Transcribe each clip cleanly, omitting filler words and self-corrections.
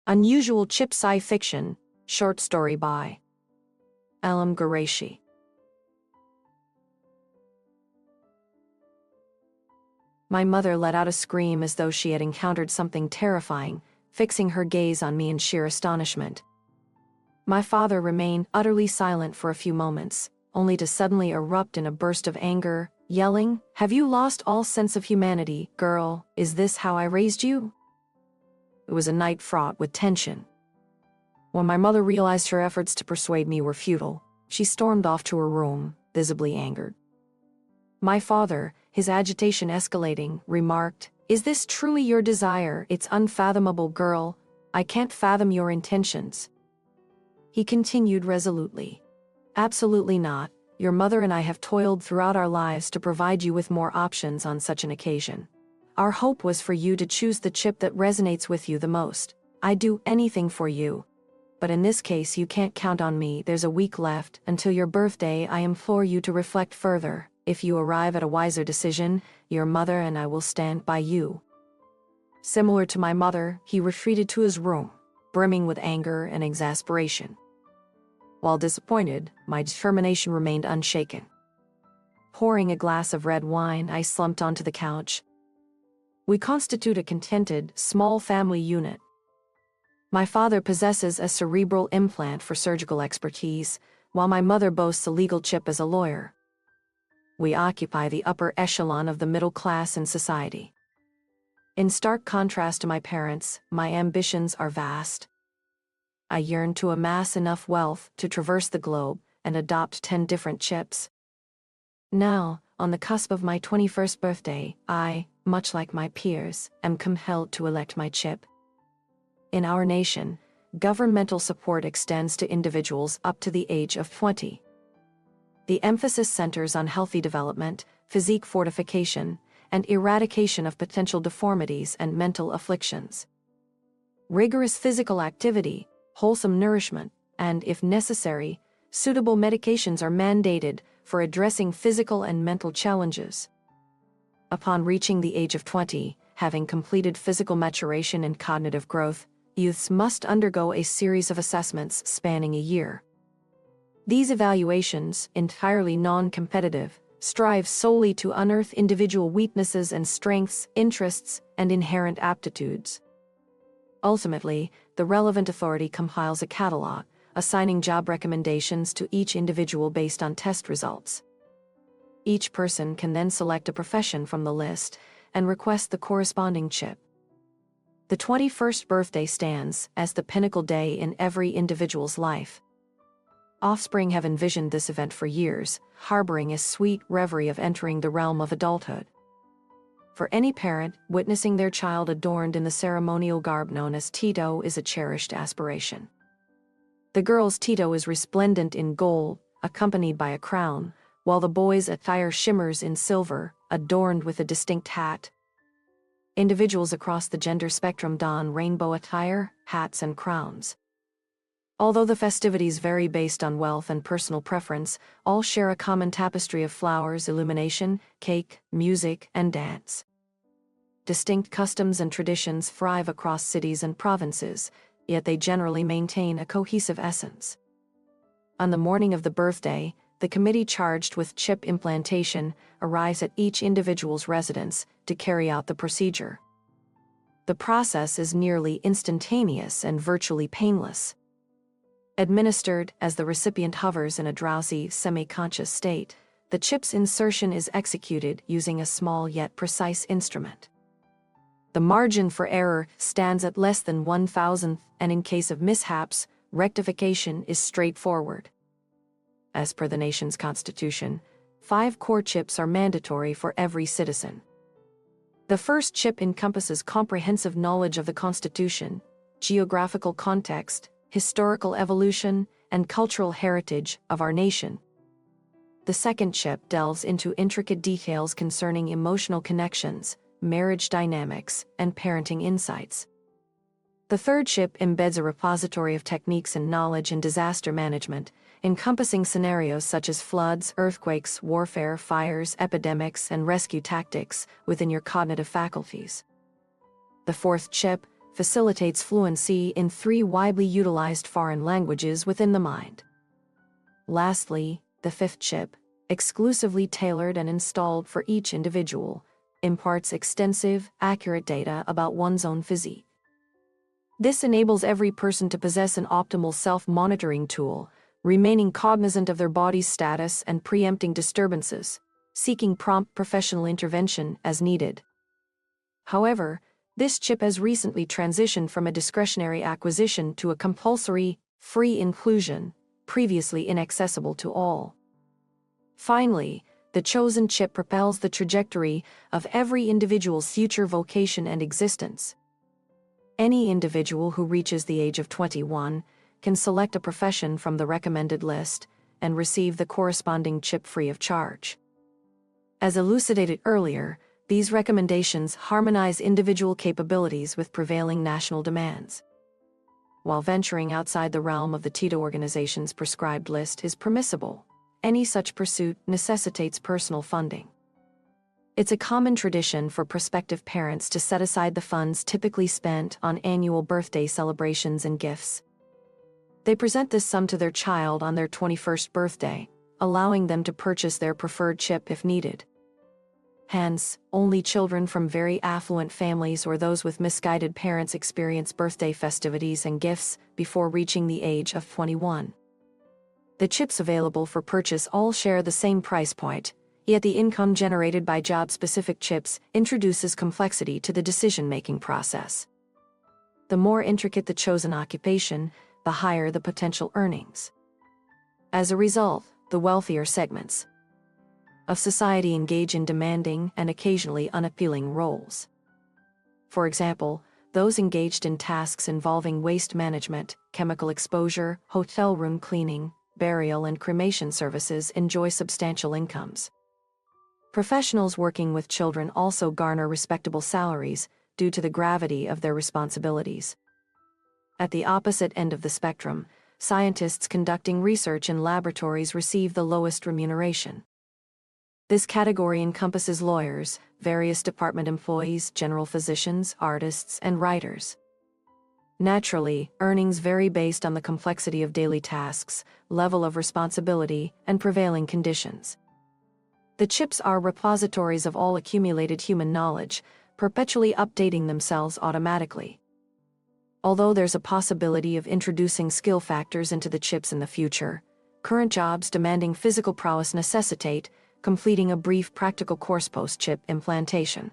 Unusual Chip Sci Fiction, short story by Elham Ghoreishi. My mother let out a scream as though she had encountered something terrifying, fixing her gaze on me in sheer astonishment. My father remained utterly silent for a few moments, only to suddenly erupt in a burst of anger, yelling, "Have you lost all sense of humanity, girl? Is this how I raised you?" It was a night fraught with tension. When my mother realized her efforts to persuade me were futile, she stormed off to her room, visibly angered. My father, his agitation escalating, remarked, "Is this truly your desire? It's unfathomable, girl. I can't fathom your intentions." He continued resolutely, "Absolutely not. Your mother and I have toiled throughout our lives to provide you with more options on such an occasion. Our hope was for you to choose the chip that resonates with you the most. I'd do anything for you. But in this case you can't count on me. There's a week left until your birthday. I implore you to reflect further. If you arrive at a wiser decision, your mother and I will stand by you." Similar to my mother, he retreated to his room, brimming with anger and exasperation. While disappointed, my determination remained unshaken. Pouring a glass of red wine, I slumped onto the couch. We constitute a contented, small family unit. My father possesses a cerebral implant for surgical expertise, while my mother boasts a legal chip as a lawyer. We occupy the upper echelon of the middle class in society. In stark contrast to my parents, my ambitions are vast. I yearn to amass enough wealth to traverse the globe and adopt 10 different chips. Now, on the cusp of my 21st birthday, I, much like my peers, am compelled to elect my chip. In our nation, governmental support extends to individuals up to the age of 20. The emphasis centers on healthy development, physique fortification, and eradication of potential deformities and mental afflictions. Rigorous physical activity, wholesome nourishment, and, if necessary, suitable medications are mandated for addressing physical and mental challenges. Upon reaching the age of 20, having completed physical maturation and cognitive growth, youths must undergo a series of assessments spanning a year. These evaluations, entirely non-competitive, strive solely to unearth individual weaknesses and strengths, interests, and inherent aptitudes. Ultimately, the relevant authority compiles a catalog, assigning job recommendations to each individual based on test results. Each person can then select a profession from the list and request the corresponding chip. The 21st birthday stands as the pinnacle day in every individual's life. Offspring have envisioned this event for years, harboring a sweet reverie of entering the realm of adulthood. For any parent, witnessing their child adorned in the ceremonial garb known as Tito is a cherished aspiration. The girl's Tito is resplendent in gold, accompanied by a crown, while the boy's attire shimmers in silver, adorned with a distinct hat. Individuals across the gender spectrum don rainbow attire, hats, and crowns. Although the festivities vary based on wealth and personal preference, all share a common tapestry of flowers, illumination, cake, music, and dance. Distinct customs and traditions thrive across cities and provinces, yet they generally maintain a cohesive essence. On the morning of the birthday, the committee charged with chip implantation arrives at each individual's residence to carry out the procedure. The process is nearly instantaneous and virtually painless. Administered as the recipient hovers in a drowsy, semi-conscious state, the chip's insertion is executed using a small yet precise instrument. The margin for error stands at less than 1,000th, and in case of mishaps, rectification is straightforward. As per the nation's constitution, 5 core chips are mandatory for every citizen. The first chip encompasses comprehensive knowledge of the Constitution, geographical context, historical evolution, and cultural heritage of our nation. The second chip delves into intricate details concerning emotional connections, marriage dynamics, and parenting insights. The third chip embeds a repository of techniques and knowledge in disaster management, encompassing scenarios such as floods, earthquakes, warfare, fires, epidemics, and rescue tactics within your cognitive faculties. The fourth chip, facilitates fluency in 3 widely utilized foreign languages within the mind. Lastly, the 5th chip, exclusively tailored and installed for each individual, imparts extensive, accurate data about one's own physique. This enables every person to possess an optimal self-monitoring tool, remaining cognizant of their body's status and preempting disturbances, seeking prompt professional intervention as needed. However, this chip has recently transitioned from a discretionary acquisition to a compulsory, free inclusion, previously inaccessible to all. Finally, the chosen chip propels the trajectory of every individual's future vocation and existence. Any individual who reaches the age of 21 can select a profession from the recommended list and receive the corresponding chip free of charge. As elucidated earlier, these recommendations harmonize individual capabilities with prevailing national demands. While venturing outside the realm of the TITA organization's prescribed list is permissible, any such pursuit necessitates personal funding. It's a common tradition for prospective parents to set aside the funds typically spent on annual birthday celebrations and gifts. They present this sum to their child on their 21st birthday, allowing them to purchase their preferred chip if needed. Hence, only children from very affluent families or those with misguided parents experience birthday festivities and gifts before reaching the age of 21. The chips available for purchase all share the same price point, yet the income generated by job-specific chips introduces complexity to the decision-making process. The more intricate the chosen occupation, the higher the potential earnings. As a result, the wealthier segments of society engage in demanding and occasionally unappealing roles. For example, those engaged in tasks involving waste management, chemical exposure, hotel room cleaning, burial and cremation services enjoy substantial incomes. Professionals working with children also garner respectable salaries due to the gravity of their responsibilities. At the opposite end of the spectrum, scientists conducting research in laboratories receive the lowest remuneration. This category encompasses lawyers, various department employees, general physicians, artists, and writers. Naturally, earnings vary based on the complexity of daily tasks, level of responsibility, and prevailing conditions. The chips are repositories of all accumulated human knowledge, perpetually updating themselves automatically. Although there's a possibility of introducing skill factors into the chips in the future, current jobs demanding physical prowess necessitate completing a brief practical course post-chip implantation.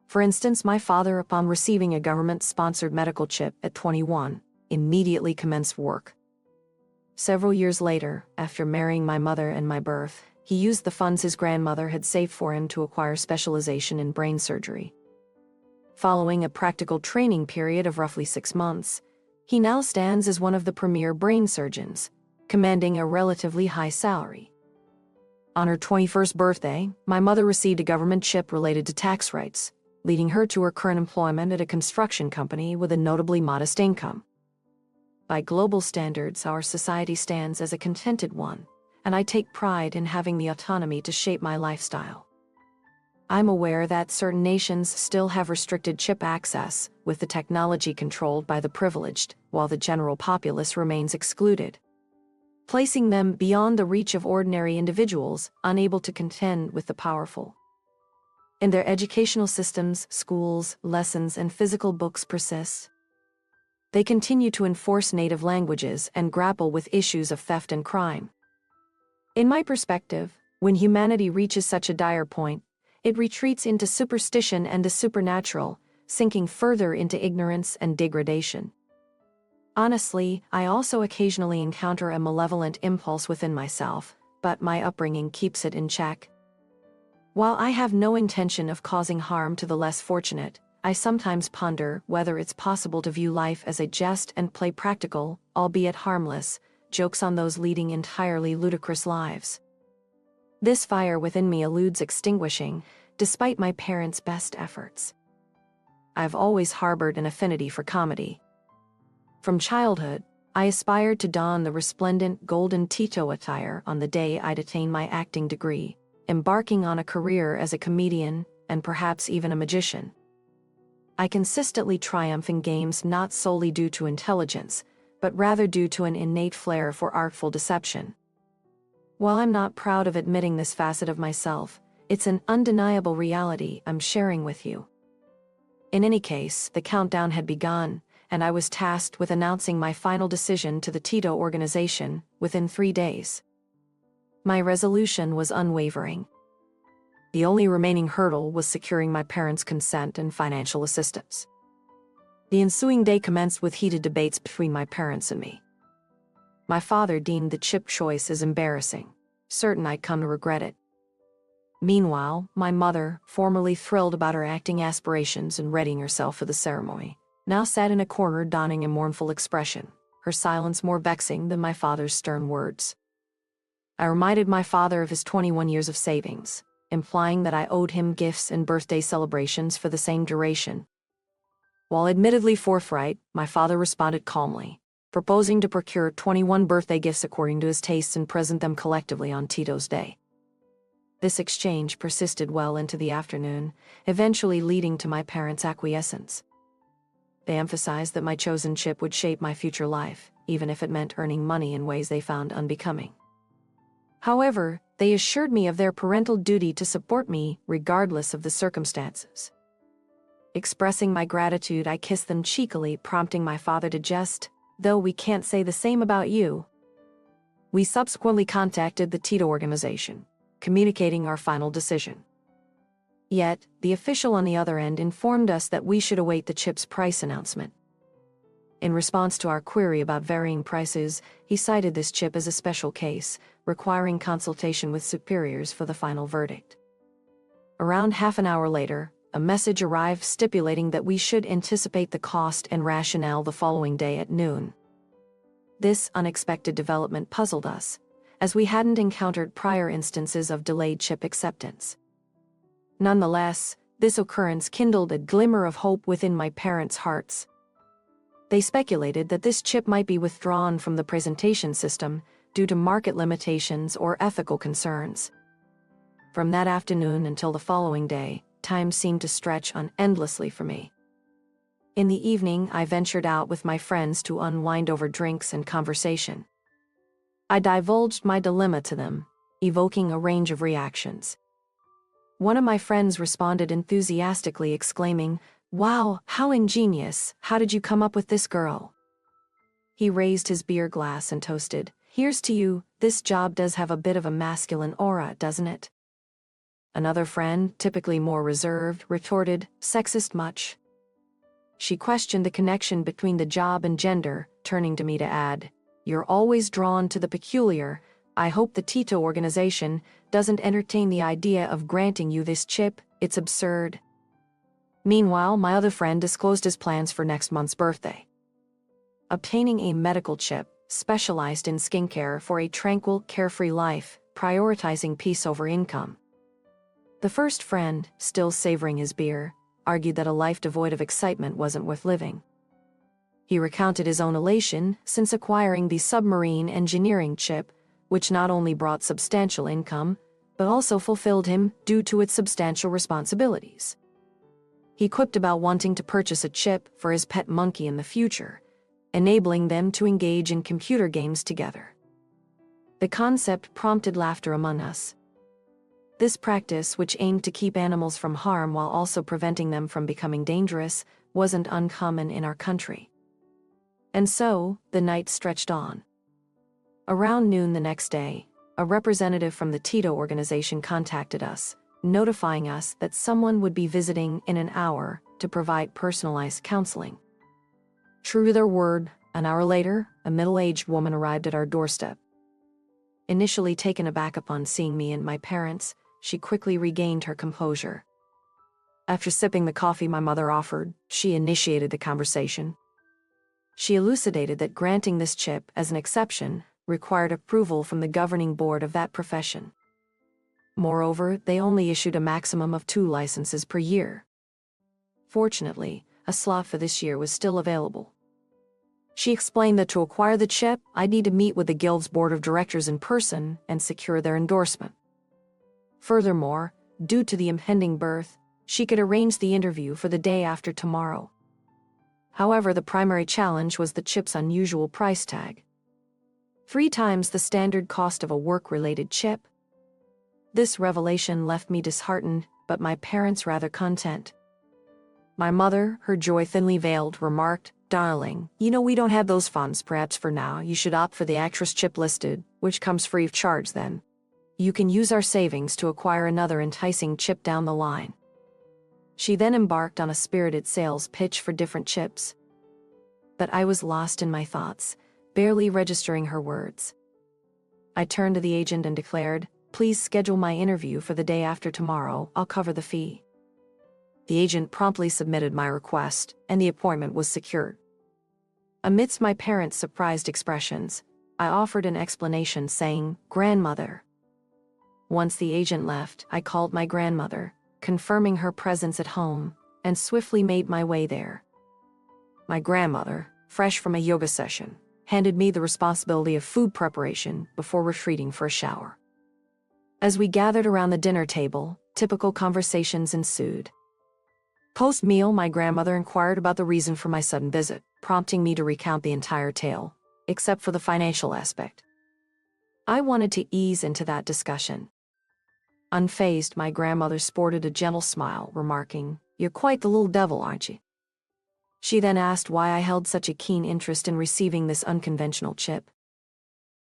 For instance, my father, upon receiving a government-sponsored medical chip at 21, immediately commenced work. Several years later, after marrying my mother and my birth, he used the funds his grandmother had saved for him to acquire specialization in brain surgery. Following a practical training period of roughly 6 months, he now stands as one of the premier brain surgeons, commanding a relatively high salary. On her 21st birthday, my mother received a government chip related to tax rights, leading her to her current employment at a construction company with a notably modest income. By global standards, our society stands as a contented one, and I take pride in having the autonomy to shape my lifestyle. I'm aware that certain nations still have restricted chip access, with the technology controlled by the privileged, while the general populace remains excluded, placing them beyond the reach of ordinary individuals unable to contend with the powerful. In their educational systems, schools, lessons, and physical books persist. They continue to enforce native languages and grapple with issues of theft and crime. In my perspective, when humanity reaches such a dire point, it retreats into superstition and the supernatural, sinking further into ignorance and degradation. Honestly, I also occasionally encounter a malevolent impulse within myself, but my upbringing keeps it in check. While I have no intention of causing harm to the less fortunate, I sometimes ponder whether it's possible to view life as a jest and play practical, albeit harmless, jokes on those leading entirely ludicrous lives. This fire within me eludes extinguishing, despite my parents' best efforts. I've always harbored an affinity for comedy. From childhood, I aspired to don the resplendent golden Tito attire on the day I'd attain my acting degree, embarking on a career as a comedian and perhaps even a magician. I consistently triumph in games not solely due to intelligence, but rather due to an innate flair for artful deception. While I'm not proud of admitting this facet of myself, it's an undeniable reality I'm sharing with you. In any case, the countdown had begun, and I was tasked with announcing my final decision to the Tito organization within 3 days. My resolution was unwavering. The only remaining hurdle was securing my parents' consent and financial assistance. The ensuing day commenced with heated debates between my parents and me. My father deemed the chip choice as embarrassing, certain I'd come to regret it. Meanwhile, my mother, formerly thrilled about her acting aspirations and readying herself for the ceremony, now sat in a corner donning a mournful expression, her silence more vexing than my father's stern words. I reminded my father of his 21 years of savings, implying that I owed him gifts and birthday celebrations for the same duration. While admittedly forthright, my father responded calmly, proposing to procure 21 birthday gifts according to his tastes and present them collectively on Tito's Day. This exchange persisted well into the afternoon, eventually leading to my parents' acquiescence. They emphasized that my chosen chip would shape my future life, even if it meant earning money in ways they found unbecoming. However, they assured me of their parental duty to support me regardless of the circumstances. Expressing my gratitude, I kissed them cheekily, prompting my father to jest, "Though we can't say the same about you." We subsequently contacted the Tito organization, communicating our final decision. Yet, the official on the other end informed us that we should await the chip's price announcement. In response to our query about varying prices, he cited this chip as a special case, requiring consultation with superiors for the final verdict. Around half an hour later, a message arrived stipulating that we should anticipate the cost and rationale the following day at noon. This unexpected development puzzled us, as we hadn't encountered prior instances of delayed chip acceptance. Nonetheless, this occurrence kindled a glimmer of hope within my parents' hearts. They speculated that this chip might be withdrawn from the presentation system due to market limitations or ethical concerns. From that afternoon until the following day, time seemed to stretch on endlessly for me. In the evening, I ventured out with my friends to unwind over drinks and conversation. I divulged my dilemma to them, evoking a range of reactions. One of my friends responded enthusiastically, exclaiming, "Wow, how ingenious! How did you come up with this girl?" He raised his beer glass and toasted, "Here's to you, this job does have a bit of a masculine aura, doesn't it?" Another friend, typically more reserved, retorted, "Sexist much?" She questioned the connection between the job and gender, turning to me to add, "You're always drawn to the peculiar. I hope the Tito organization doesn't entertain the idea of granting you this chip, it's absurd." Meanwhile, my other friend disclosed his plans for next month's birthday. Obtaining a medical chip, specialized in skincare for a tranquil, carefree life, prioritizing peace over income. The first friend, still savoring his beer, argued that a life devoid of excitement wasn't worth living. He recounted his own elation since acquiring the submarine engineering chip, which not only brought substantial income, but also fulfilled him due to its substantial responsibilities. He quipped about wanting to purchase a chip for his pet monkey in the future, enabling them to engage in computer games together. The concept prompted laughter among us. This practice, which aimed to keep animals from harm while also preventing them from becoming dangerous, wasn't uncommon in our country. And so, the night stretched on. Around noon the next day, a representative from the Tito organization contacted us, notifying us that someone would be visiting in an hour to provide personalized counseling. True to their word, an hour later, a middle-aged woman arrived at our doorstep. Initially taken aback upon seeing me and my parents, she quickly regained her composure. After sipping the coffee my mother offered, she initiated the conversation. She elucidated that granting this chip as an exception required approval from the governing board of that profession. Moreover, they only issued a maximum of 2 licenses per year. Fortunately, a slot for this year was still available. She explained that to acquire the chip, I'd need to meet with the guild's board of directors in person and secure their endorsement. Furthermore, due to the impending birth, She could arrange the interview for the day after tomorrow. However, the primary challenge was the chip's unusual price tag. 3 times the standard cost of a work-related chip. This revelation left me disheartened, but my parents rather content. My mother, her joy thinly veiled, remarked, "Darling, you know we don't have those funds. Perhaps for now you should opt for the actress chip listed, which comes free of charge then. You can use our savings to acquire another enticing chip down the line." She then embarked on a spirited sales pitch for different chips. But I was lost in my thoughts, barely registering her words. I turned to the agent and declared, "Please schedule my interview for the day after tomorrow. I'll cover the fee." The agent promptly submitted my request, and the appointment was secured. Amidst my parents' surprised expressions, I offered an explanation saying, "Grandmother." Once the agent left, I called my grandmother, confirming her presence at home, and swiftly made my way there. My grandmother, fresh from a yoga session, handed me the responsibility of food preparation before retreating for a shower. As we gathered around the dinner table, typical conversations ensued. Post-meal, my grandmother inquired about the reason for my sudden visit, prompting me to recount the entire tale, except for the financial aspect. I wanted to ease into that discussion. Unfazed, my grandmother sported a gentle smile, remarking, "You're quite the little devil, aren't you?" She then asked why I held such a keen interest in receiving this unconventional chip.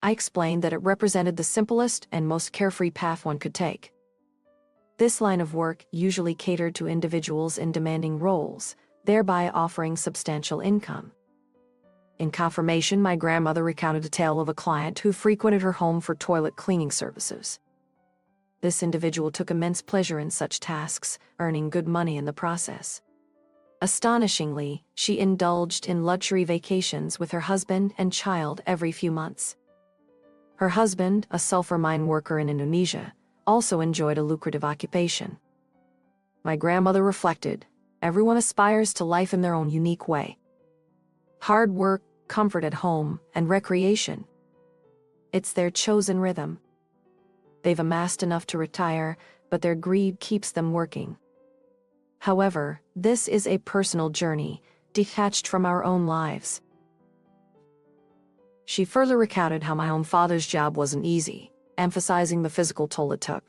I explained that it represented the simplest and most carefree path one could take. This line of work usually catered to individuals in demanding roles, thereby offering substantial income. In confirmation, my grandmother recounted a tale of a client who frequented her home for toilet cleaning services. This individual took immense pleasure in such tasks, earning good money in the process. Astonishingly, she indulged in luxury vacations with her husband and child every few months. Her husband, a sulfur mine worker in Indonesia, also enjoyed a lucrative occupation. My grandmother reflected, "Everyone aspires to life in their own unique way. Hard work, comfort at home, and recreation. It's their chosen rhythm. They've amassed enough to retire, but their greed keeps them working. However, this is a personal journey, detached from our own lives." She further recounted how my own father's job wasn't easy, emphasizing the physical toll it took.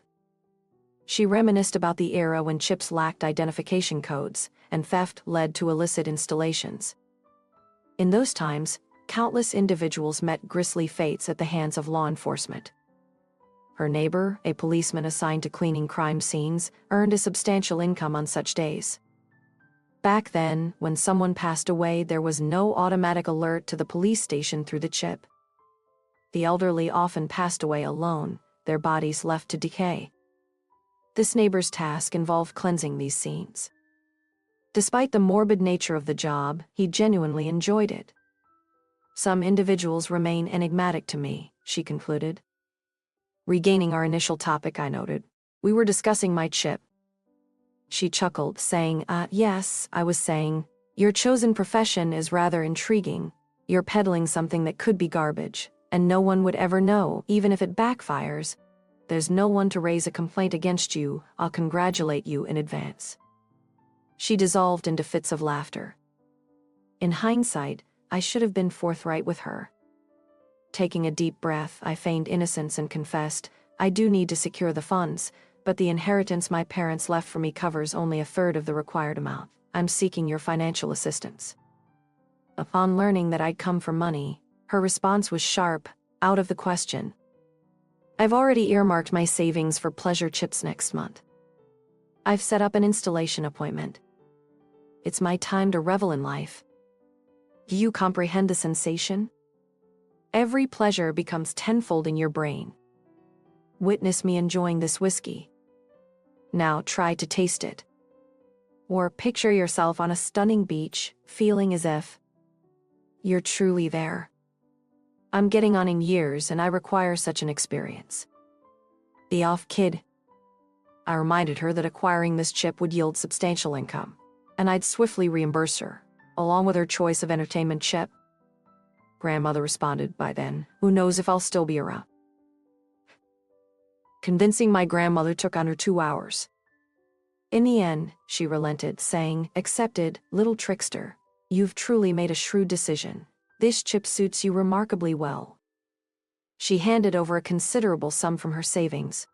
She reminisced about the era when chips lacked identification codes, and theft led to illicit installations. In those times, countless individuals met grisly fates at the hands of law enforcement. Her neighbor, a policeman assigned to cleaning crime scenes, earned a substantial income on such days. Back then, when someone passed away, there was no automatic alert to the police station through the chip. The elderly often passed away alone, their bodies left to decay. This neighbor's task involved cleansing these scenes. Despite the morbid nature of the job, he genuinely enjoyed it. "Some individuals remain enigmatic to me," she concluded. Regaining our initial topic, I noted, "We were discussing my chip." She chuckled, saying, Yes, I was saying, your chosen profession is rather intriguing. You're peddling something that could be garbage, and no one would ever know, even if it backfires. There's no one to raise a complaint against you. I'll congratulate you in advance." She dissolved into fits of laughter. In hindsight, I should have been forthright with her. Taking a deep breath, I feigned innocence and confessed, "I do need to secure the funds, but the inheritance my parents left for me covers only a third of the required amount. I'm seeking your financial assistance." Upon learning that I'd come for money, her response was sharp, "Out of the question. I've already earmarked my savings for pleasure chips next month. I've set up an installation appointment. It's my time to revel in life. Do you comprehend the sensation? Every pleasure becomes tenfold in your brain. Witness me enjoying this whiskey. Now try to taste it. Or picture yourself on a stunning beach, feeling as if you're truly there. I'm getting on in years and I require such an experience. Be off, kid." I reminded her that acquiring this chip would yield substantial income, and I'd swiftly reimburse her, along with her choice of entertainment chip. Grandmother responded, "By then, who knows if I'll still be around." Convincing my grandmother took under 2 hours. In the end, she relented, saying, "Accepted, little trickster. You've truly made a shrewd decision. This chip suits you remarkably well." She handed over a considerable sum from her savings.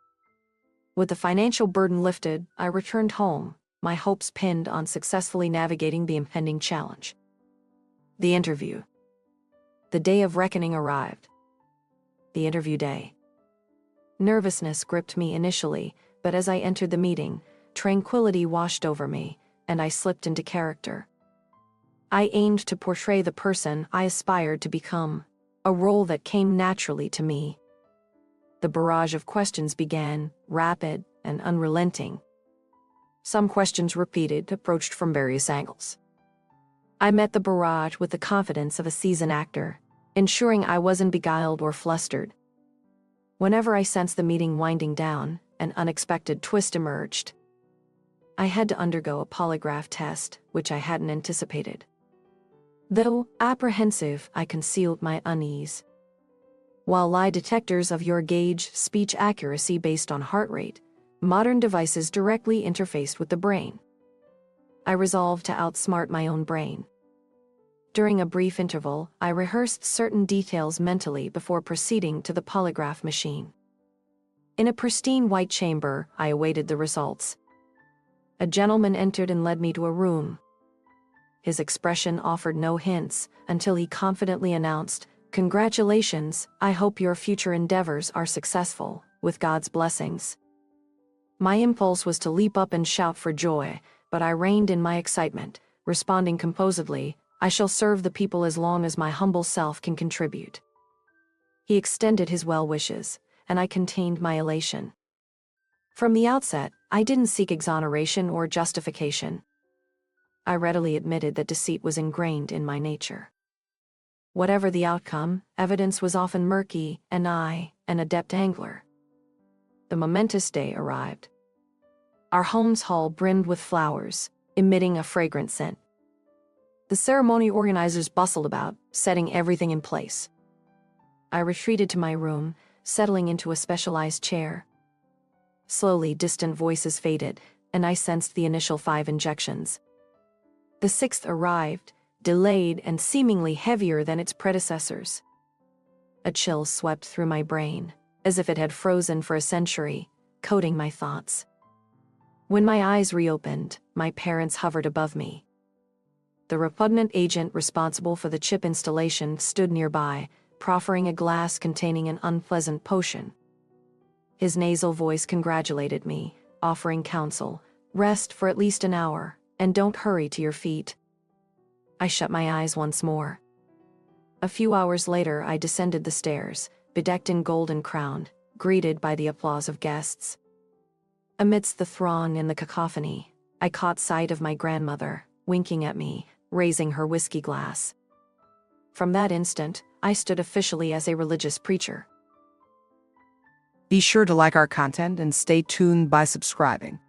With the financial burden lifted, I returned home, my hopes pinned on successfully navigating the impending challenge. The interview. The day of reckoning arrived. The interview day. Nervousness gripped me initially, but as I entered the meeting, tranquility washed over me, and I slipped into character. I aimed to portray the person I aspired to become, a role that came naturally to me. The barrage of questions began, rapid and unrelenting. Some questions repeated, approached from various angles. I met the barrage with the confidence of a seasoned actor, ensuring I wasn't beguiled or flustered. Whenever I sensed the meeting winding down, an unexpected twist emerged. I had to undergo a polygraph test, which I hadn't anticipated. Though apprehensive, I concealed my unease. While lie detectors of your gauge speech accuracy based on heart rate, modern devices directly interfaced with the brain. I resolved to outsmart my own brain. During a brief interval, I rehearsed certain details mentally before proceeding to the polygraph machine. In a pristine white chamber, I awaited the results. A gentleman entered and led me to a room. His expression offered no hints until he confidently announced, "Congratulations, I hope your future endeavors are successful, with God's blessings." My impulse was to leap up and shout for joy, but I reined in my excitement, responding composedly, "I shall serve the people as long as my humble self can contribute." He extended his well wishes, and I contained my elation. From the outset, I didn't seek exoneration or justification. I readily admitted that deceit was ingrained in my nature. Whatever the outcome, evidence was often murky, and I, an adept angler. The momentous day arrived. Our home's hall brimmed with flowers, emitting a fragrant scent. The ceremony organizers bustled about, setting everything in place. I retreated to my room, settling into a specialized chair. Slowly, distant voices faded, and I sensed the initial 5 injections. The 6th arrived, delayed and seemingly heavier than its predecessors. A chill swept through my brain, as if it had frozen for a century, coating my thoughts. When my eyes reopened, my parents hovered above me. The repugnant agent responsible for the chip installation stood nearby, proffering a glass containing an unpleasant potion. His nasal voice congratulated me, offering counsel, "Rest for at least an hour, and don't hurry to your feet." I shut my eyes once more. A few hours later, I descended the stairs, bedecked in gold and crowned, greeted by the applause of guests. Amidst the throng and the cacophony, I caught sight of my grandmother, winking at me, raising her whiskey glass. From that instant, I stood officially as a religious preacher. Be sure to like our content and stay tuned by subscribing.